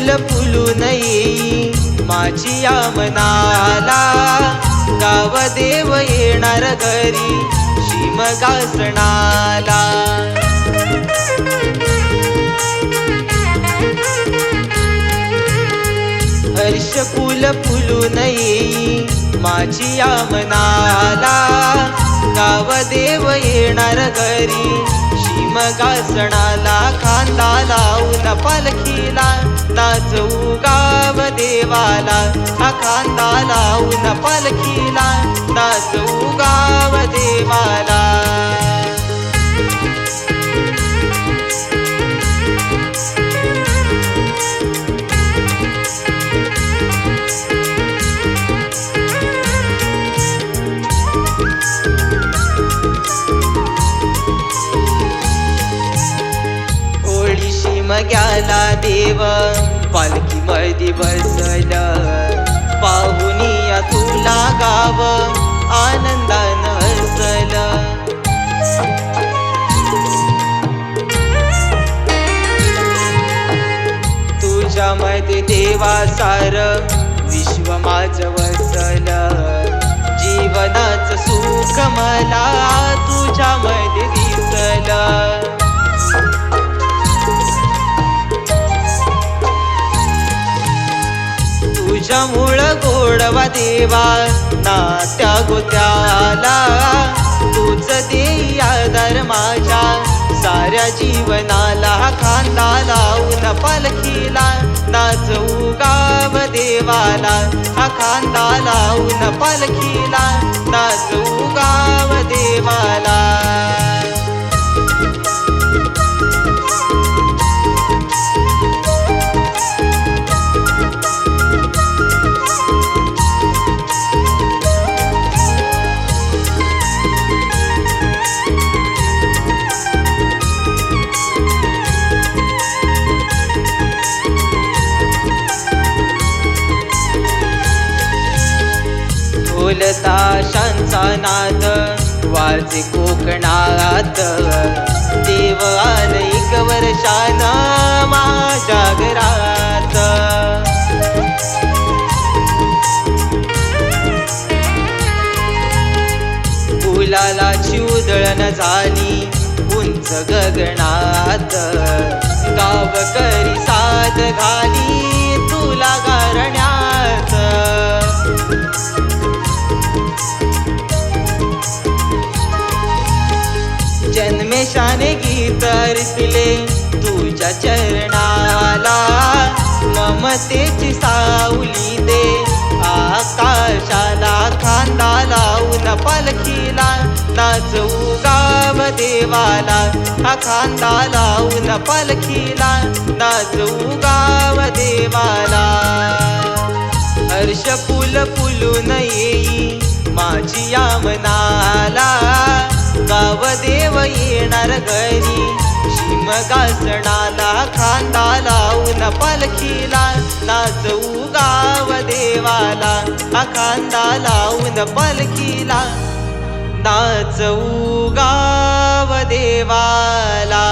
फुल फुलून येई माझी या मनाला, गाव देव येणार घरी शिमगासणाला. हर्ष फुल फुलून येई माझी या मनाला, गाव देव येणार घरी शिमगासणाला. खांदा लावून पालखीला नाचू गाव देवाला, हा खांदा लावून पालखीला नाचू गाव देवाला. मग्याला देव पालखी मध्ये बसल, पाहुनिया तुला गाव आनंदान हसल. तुझ्या मध्ये देवा सार विश्व माझ वसल, जीवनाच सुख मला तुझ्या मध्ये दिसल. तुझ्यामुळं गोडवा देवा नात्या गोत्याला, तूच देई आधार माझ्या साऱ्या जीवनाला. खांदा लावून पालखीला नाचू गाव देवाला, हा खांदा लावून पालखीला नाचू गाव देवाला. ढोल ताशांचा नाद वाजे कोकणात, देव आल एक वर्षान माझ्या घरात. फुलालाची उधळण झाली उंच गगनात, गावकरी साथ घाली तुला गारण्यात. जन्मेशाने गीत अर्पिले तुझ्या चरणाला, ममतेची सावली दे आकाशाला. खांदा लावून पालखीला नाचू गाव देवाला, हा खांदा लावून पालखीला नाचू गाव देवाला. हर्ष फुल फुलून येई माझी या मनाला, गाव देव येणार घरी शिमगासणाला. खांदा लावून पालखीला नाचू गाव देवाला, हा खांदा लावून पालखीला नाचू गाव देवाला.